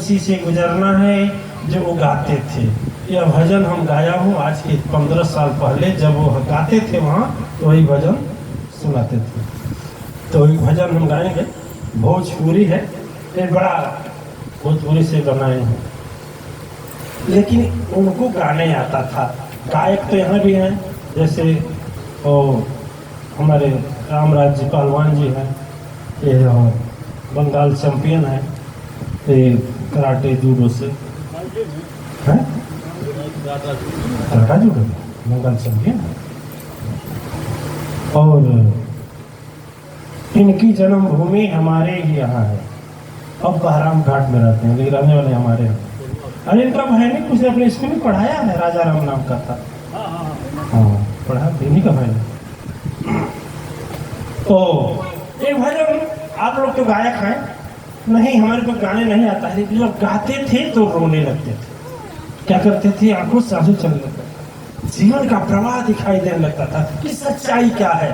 उसी से गुजरना है जो वो गाते थे। यह भजन हम गाया हूँ आज के 15 साल पहले, जब वो गाते थे वहाँ तो वही भजन सुनाते थे। तो एक भजन हम गाएंगे, भोजपुरी है, एक बड़ा भोजपुरी से बनाए हैं, लेकिन उनको गाने आता था। गायक तो यहाँ भी हैं, जैसे वो हमारे रामराज जी पहलवान जी हैं, ये बंगाल चैंपियन है ये कराटे जूडो से, हैं कराटा जूडो बंगाल चैंपियन है। और इनकी जन्मभूमि हमारे ही यहाँ है। अब बहराम घाट में रहते हैं, लेकिन रहने वाले हमारे हैं। अरे इनका भाई ने कुछ अपने स्कूल में पढ़ाया है, राजा राम नाम का था। हाँ पढ़ा, इन्हीं का भाई ने। तो एक भजन, आप लोग तो गायक हैं, नहीं हमारे को गाने नहीं आता है, लेकिन जब गाते थे तो रोने लगते थे। क्या करते थे, आंखों से आंसू चलने लगता था, जीवन का प्रवाह दिखाई देने लगता था कि सच्चाई क्या है,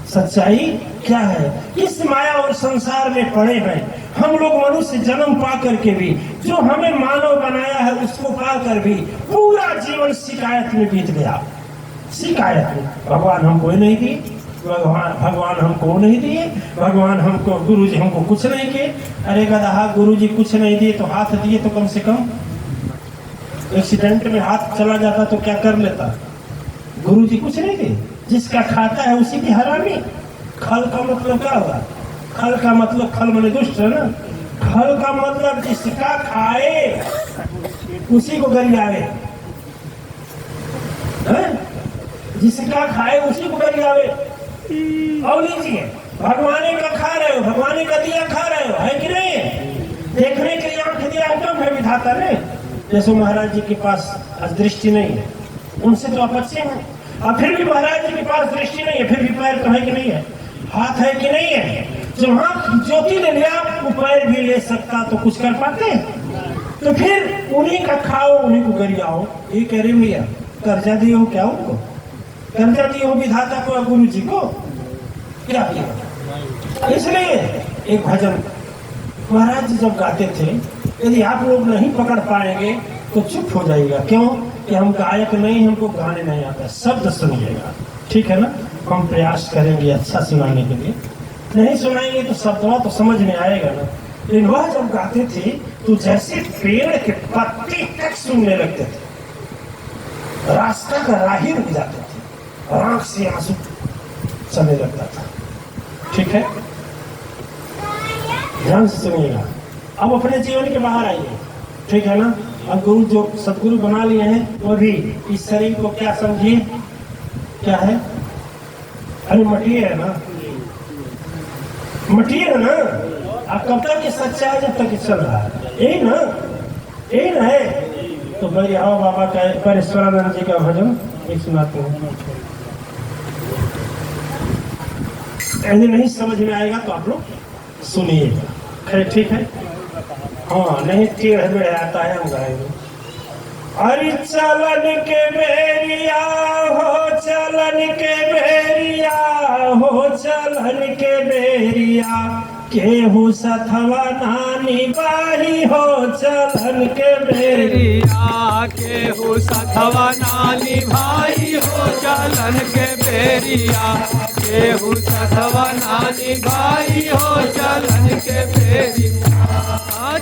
सच्चाई क्या है। किस माया और संसार में पड़े हैं हम लोग, मनुष्य जन्म पा करके भी, जो हमें मानव बनाया है उसको पा कर भी पूरा जीवन शिकायत में बीत गया। शिकायत में, भगवान हमको नहीं दिए, भगवान हमको नहीं दिए, भगवान हमको, गुरु जी हमको कुछ नहीं किए। अरे गधा, गुरु जी कुछ नहीं दिए तो हाथ दिए तो कम से कम। एक्सीडेंट में हाथ चला जाता तो क्या कर लेता, गुरु जी कुछ नहीं दिए। जिसका खाता है उसी की हरामी। खल का मतलब क्या होगा, खल का मतलब, खल माने दुष्ट है ना, खल का मतलब जिसका खाए उसी को गरियावे, जिसका खाए उसी को गरियावे। और लीजिए, भगवान का खा रहे हो, भगवान का दिया खा रहे हो, है कि नहीं? देखने के लिए आंख दिया कम है विधाता ने। जैसे महाराज जी के पास आज दृष्टि नहीं है, उनसे तो आप अच्छे हैं, और फिर भी महाराज जी के पास दृष्टि नहीं है, फिर भी पैर तो है कि नहीं है, हाथ है कि नहीं है? जो हाथ ज्योति ले लिया वो पैर भी ले सकता, तो कुछ कर पाते हैं? तो फिर उन्हीं का खाओ, उन्हीं को गरियाओ। ये कह रहे भैया, कर्जा दिए हो क्या उनको, कर्जा दिए हो विधाता को, गुरु जी को क्या दिया? इसलिए एक भजन महाराज जी जब गाते थे, यदि आप लोग नहीं पकड़ पाएंगे तो चुप हो जाइएगा। क्यों कि हम गायक नहीं, हमको गाने नहीं आता, शब्द सुनिएगा, ठीक है ना? हम प्रयास करेंगे अच्छा सुनाने के लिए, नहीं सुनाएंगे तो शब्दवा तो समझ में आएगा ना। लेकिन वह जब गाते थे तो जैसे पेड़ के पत्ते तक सुनने लगते थे, रास्ता का राही रुक जाते थे, आंख से आंसू चलने लगता था। ठीक है, ध्यान से सुनिएगा। अब अपने जीवन के बाहर आइए, ठीक है ना? अब गुरु जो सदगुरु बना लिए हैं वो भी इस शरीर को क्या समझिए, क्या है? अरे मटिए है ना, मटिए ना। अब कब तक ये सच्चा है, जब तक ये चल रहा है, यही ना, यही ना है। तो भाई आओ बाबा का परेश्वरानंद जी का भजन एक सुनाते हैं। यदि नहीं समझ में आएगा तो आप लोग सुनिएगा, खैर ठीक है? हाँ, नहीं टेढ़ में आता है, हम गाएंगे। अरे चलन के बेरिया हो, चलन के बेरिया हो, चलन के बेरिया, केहू सथवा नानी बाही हो, चलन के बेरिया, केहू सथवा नानी भाई हो, चलन के बेरिया, केहू सथवा नानी भाई हो, चलन के बेरिया,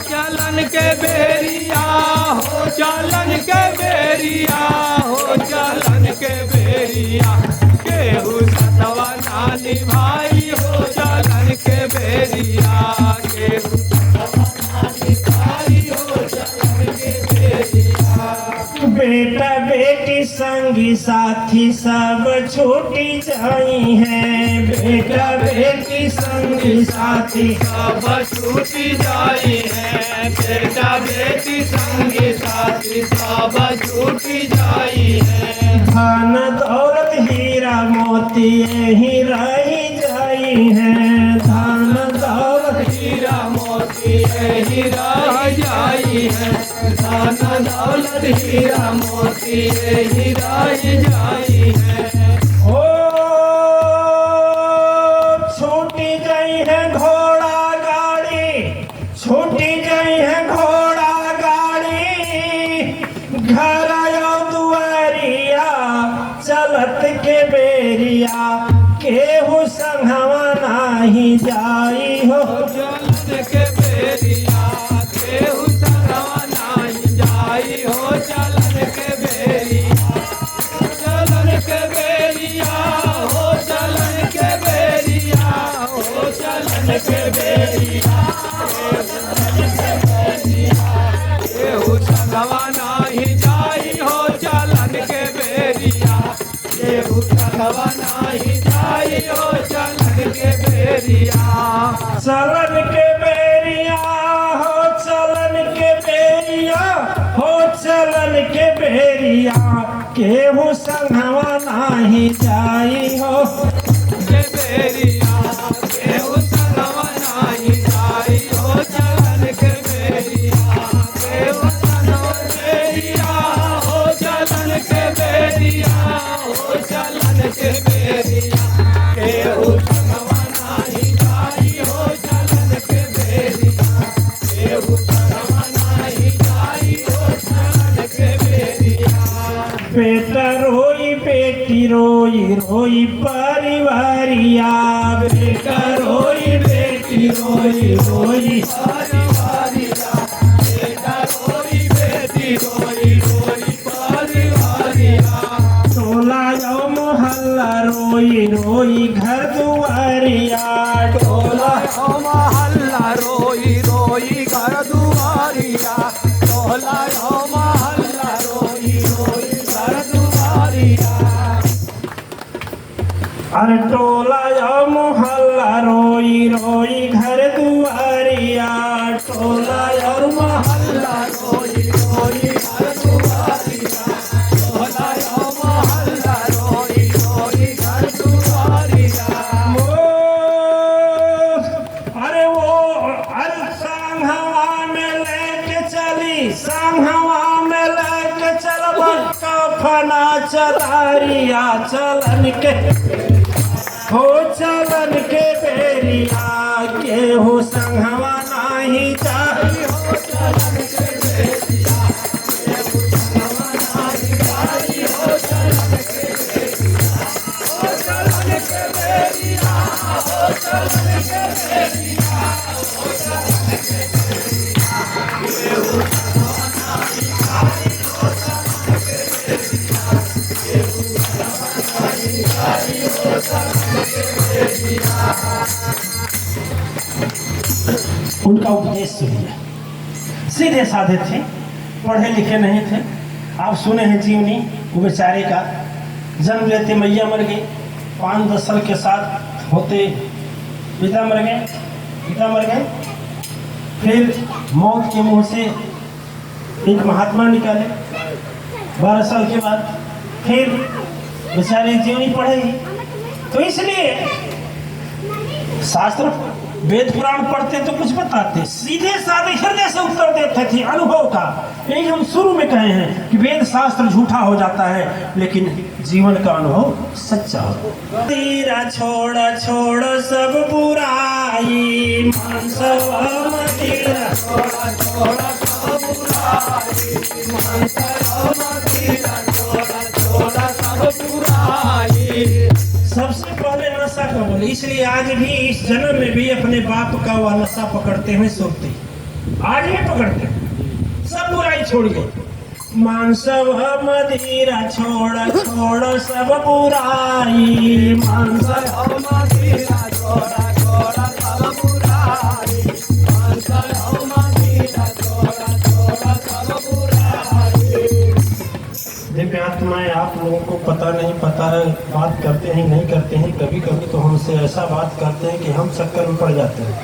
चलन के बेरिया हो, चलन के बेरिया हो, चलन के बेरिया, केहू सथवा नानी भाई हो, चलन के बेरिया, केहू सथवा नानी भाई हो, चलन के बेरिया। बेटा बेटी संगी साथी सब छूटी जाई हैं, बेटा बेटी संगी साथी सब छूटी जाई है, बेटा बेटी संगी साथी सब छूटी जाई है, धन दौलत हीरा मोती यही रही जाई हैं, धन दौलत हीरा मोती यही रह जाई है, धन दौलत हीरा मोती यही रह जाई है। ओ छूटी गई है घोड़ा गाड़ी, छूटी गई है घोड़ा बेरिया केहू संघवा नाही जाई हो। चलन के बेरिया केहू संगवा नाही जाई हो। चलन के बेरिया चलन के बेरिया हो। चलन के बेरिया हो। चलन के बेरिया केहू संगवा नाही जाई हो। चलन के बेरिया केहू संगवा नाही जाई हो। चलन के बेरिया चलन के बेरिया हो। चलन के बेरिया हो। चलन के बेरिया केहू संघवा नाही जाई हो। के बेरिया केहू संगवा नाही जाई हो। चलन के बेरिया केहू संगवा बेरिया हो। चलन के बेरिया हो। चलन के बेरिया केहू संगवा नाही जाई हो। चलन के बेरिया केहू संगवा नाही जाई हो। चलन के बेरिया बेटा रोई बेटी रोई रोई परिवारिया बेटा रोई बेटी रोई रोई परिवारिया बेटा रोई बेटी रोई रोई परिवारिया टोला जाओ मोहल्ला रोई रोई घर दुआरिया टोला टोला महल्ला रोई रोई घर दुआरिया टोला महल्ला रोई रोई घर दुआरिया अरे टोला जाओ मोहल्ला रोई रोई घर दुआरिया टोला और महल्ला रोई रोई घर दुआरिया टोला महल्ला रोई रोई घर दुआरिया अरे वो संघवा में लेके चली संघवा में लेके चल बक्का फना चलारिया चलन के हो। चलन के बेरिया केहू संघवा नाही जाई हो। चलन के बेरिया केहू संगवा नाही जाई हो। चलन के बेरिया हो। चलन के बेरिया हो। चलन के बेरिया हो। चलन के बेरिया केहू संगवा नाही जाई हो। चलन के बेरिया केहू संगवा नाही जाई हो। चलन के बेरिया उनका उपदेश सुनिए। सीधे साधे थे, पढ़े लिखे नहीं थे। आप सुने हैं जीवनी वो बेचारे का जन्म लेते मैया मर गई, 5-10 साल के साथ होते पिता मर गए। फिर मौत के मुंह से एक महात्मा निकाले 12 साल के बाद। फिर बेचारे जीवनी पढ़े। तो इसलिए शास्त्र वेद पुराण पढ़ते तो कुछ बताते, सीधे साधे हृदय से उत्तर देते थे अनुभव का। यही हम शुरू में कहे हैं कि वेद शास्त्र झूठा हो जाता है लेकिन जीवन का अनुभव सच्चा हो। तीरा छोड़ छोड़ सब बुराई मन सब तीरा छोड़ा छोड़ा सब बुराई मन सब तीरा छोड़ा छोड़ा सब बुराई। सबसे पहले नशा का बोले, इसलिए आज भी इस जन्म में भी अपने बाप का वह नशा पकड़ते हैं सुरती। आज भी पकड़ते हैं। सब बुराई छोड़िए। मानसव मदिरा छोड़ छोड़ सब बुराई मानसव मदिरा छोड़ा छोड़ा सब बुराई मानसव मदिरा छोड़ा छोड़ा सब बुराई। दिव्य आत्माएं आप लोगों को पता नहीं पता है, बात करते हैं नहीं करते हैं। कभी कभी तो हमसे ऐसा बात करते हैं कि हम चक्कर में पड़ जाते हैं।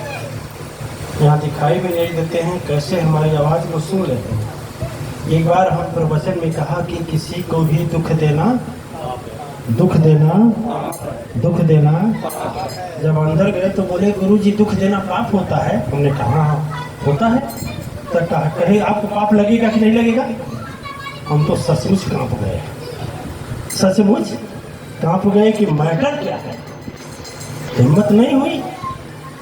यहाँ दिखाई भी नहीं देते हैं, कैसे हमारी आवाज़ को सुन लेते हैं। एक बार हम प्रवचन में कहा कि किसी को भी दुख देना जब अंदर गए तो बोले गुरुजी दुख देना पाप होता है। हमने कहा हाँ होता है। तब कहा कहे आपको पाप लगेगा कि नहीं लगेगा। हम तो सचमुच कांप गए, सचमुच कांप गए कि मैटर क्या है। हिम्मत नहीं हुई,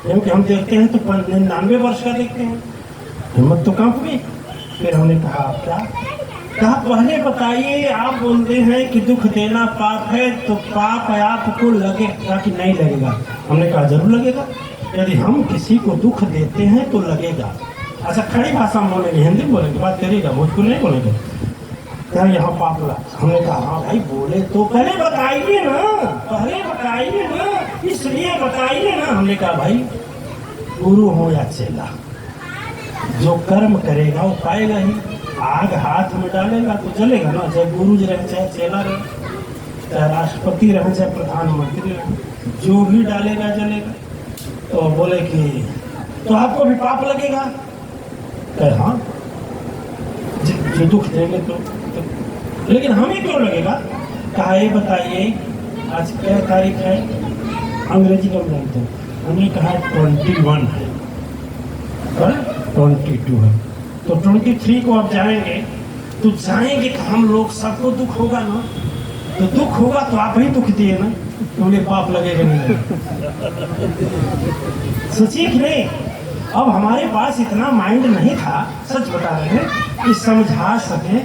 क्योंकि हम देखते हैं तो 99 वर्ष का देखते हैं। हिम्मत तो कांप गई। फिर हमने कहा क्या कहा पहले बताइए, आप बोलते हैं कि दुख देना पाप है, तो पाप आपको लगेगा कि नहीं लगेगा? हमने कहा जरूर लगेगा। यदि हम किसी को दुख देते हैं तो लगेगा। अच्छा, खड़ी भाषा में बोलेंगे, हिंदी बोलेंगे, बात करेगा, भोजपुरी नहीं बोलेंगे। क्या यहाँ पाप लगा? हमने कहा हाँ भाई बोले तो पहले बताइए ना, पहले बताइए ना, इसलिए बताइए ना। हमने कहा भाई गुरु हो या चेला, जो कर्म करेगा वो पाएगा ही। आग हाथ में डालेगा तो जलेगा ना, चाहे गुरु जी रहे, चाहे चेला रहे, चाहे राष्ट्रपति रहे, चाहे प्रधानमंत्री रहे, जो भी डालेगा जलेगा। तो बोले कि तो आपको भी पाप लगेगा? कहे हाँ, जो दुख देंगे तो लेकिन हमें क्यों लगेगा? कहा ये बताइए आज क्या तारीख है? अंग्रेजी का जानते हैं? हमने कहा 21 है, 22 है, तो 23 को आप जाएंगे तो जाएंगे कि हम लोग सबको दुख होगा ना, तो दुख होगा तो आप ही दुख दिए ना, तो उन्हें पाप लगेगा नहीं? सोचिए कि नहीं। अब हमारे पास इतना माइंड नहीं था, सच बता रहे हैं, कि समझा सके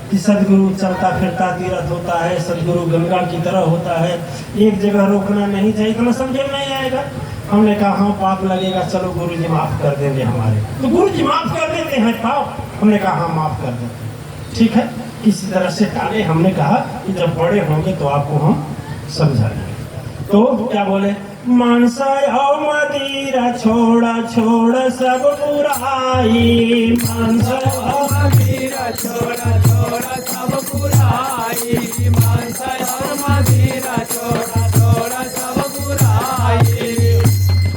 कि सदगुरु चलता फिरता तीर्थ होता है, सदगुरु गंगा की तरह होता है, एक जगह रोकना नहीं चाहिए, इतना समझे नहीं आएगा। हमने कहा हाँ पाप लगेगा, चलो गुरु जी माफ कर देंगे हमारे, तो गुरु जी माफ कर देते हैं पाप। हमने कहा हाँ माफ कर देते हैं, ठीक है, किसी तरह से टाले। हमने कहा कि जब बड़े होंगे तो आपको हम समझाएंगे। तो क्या बोले? मानसा और मदिरा छोड़ा छोड़ सब बुराई, मानसा और मदिरा छोड़ा छोड़ा सब बुराई, मानसा और मदिरा छोड़ा छोड़ा सब बुराई।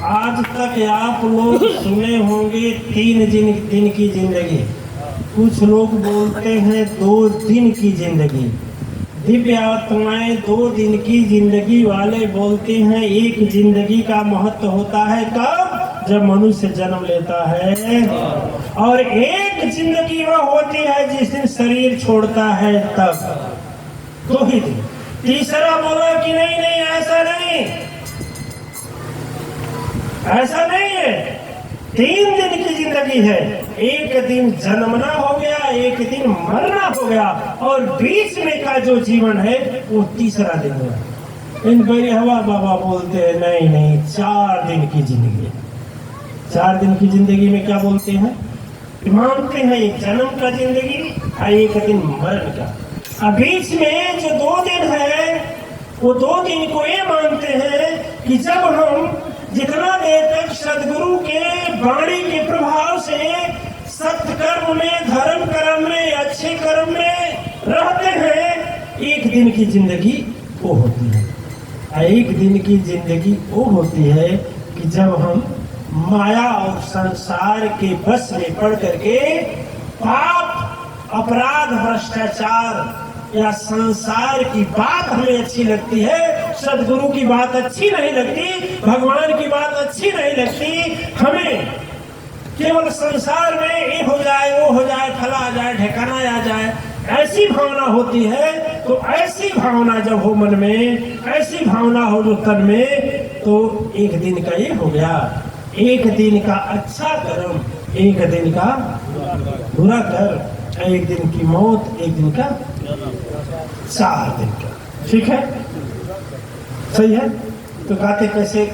आज तक आप लोग सुने होंगे 3 दिन की जिंदगी, कुछ लोग बोलते हैं 2 दिन की जिंदगी। दिव्य आत्माएं 2 दिन की जिंदगी वाले बोलते हैं 1 जिंदगी का महत्व होता है कब? जब मनुष्य जन्म लेता है, और 1 जिंदगी वह होती है जिस दिन शरीर छोड़ता है, तब 2 ही दिन। तीसरा बोला कि नहीं नहीं ऐसा नहीं, ऐसा नहीं है, 3 दिन की जिंदगी है। 1 दिन जन्मना हो गया, 1 दिन मरना हो गया, और बीच में का जो जीवन है वो तीसरा दिन है। इन हवा बाबा बोलते हैं नहीं नहीं 4 दिन की जिंदगी है। 4 दिन की जिंदगी में क्या बोलते हैं? मानते हैं 1 जन्म का जिंदगी और 1 दिन मरण का। अब बीच में जो 2 दिन है वो 2 दिन को ये मानते हैं कि जब हम जितना देर तक सदगुरु के वाणी के प्रभाव से सत्य कर्म में, धर्म कर्म में, अच्छे कर्म में रहते हैं, 1 दिन की जिंदगी वो होती है। 1 दिन की जिंदगी वो होती है कि जब हम माया और संसार के बस में पड़ करके पाप, अपराध, भ्रष्टाचार या संसार की बात हमें अच्छी लगती है, सदगुरु की बात अच्छी नहीं लगती, भगवान की बात अच्छी नहीं लगती, हमें केवल संसार में ये हो जाए, वो हो जाए, फला आ जाए, ठिकाना आ जाए, ऐसी भावना होती है। तो ऐसी भावना जब हो मन में, ऐसी भावना हो जो तन में, तो 1 दिन का ये हो गया, 1 दिन का अच्छा कर्म, 1 दिन का बुरा कर्म, 1 दिन की मौत, 1 दिन का 4 दिन का। ठीक है, सही है। तो गाते कैसे?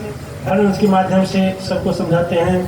उसके माध्यम से सबको समझाते हैं।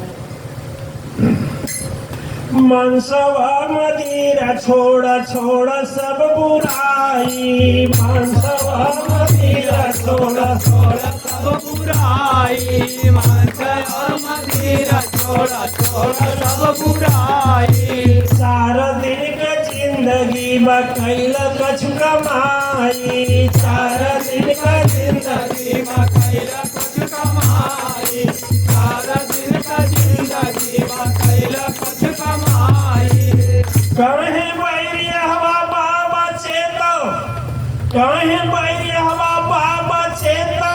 मानसवा मदिरा छोड़ा छोड़ा सब बुराई, मानसवा मदिरा छोड़ा छोड़ा सब बुराई, मानसा और मदिरा छोड़ा छोड़ा सब बुराई। 4 दिन का जिंदगी बकैल कछु कमाई, 4 दिन का जिंदगी बकैल कुछ कमाई, 4 दिन का जिंदगी बकैल कुछ कमाई। कहे बैरिया हवा बाबा चेतो, कहे बैरिया हवा बाबा चेता,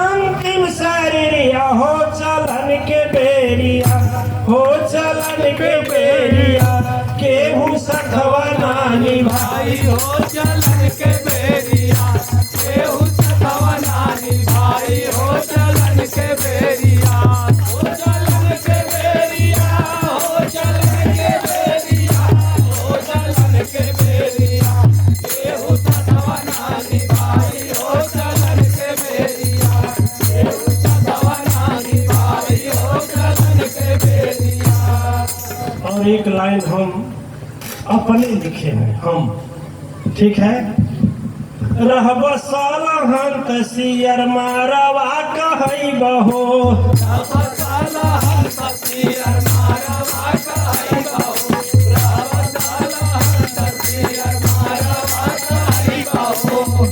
अंतिम शरीर हो चलन के बेरिया, हो चलन के बेरिया, केहू सखवा नानी भाई हो चलन के बेरिया, केहू सखवा नानी भाई हो चलन के बेरिया, हो चलन के बेरिया, हो चलन के बेरिया, हो चलन के बेरिया। लाइन हम अपने लिखे हैं हम, ठीक है। रहब सालहन तसियर मारवा कहई बहो,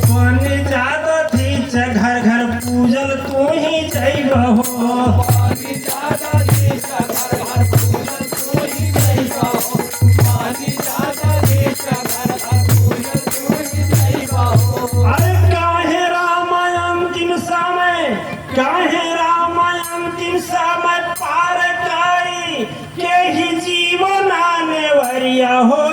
बन ज्यादा थी घर घर पूजल तू ही जइबहो, अरे काहे रामायण किन समय, काहे रामायण किन समय पार काई के ही जीवन आने वरिया हो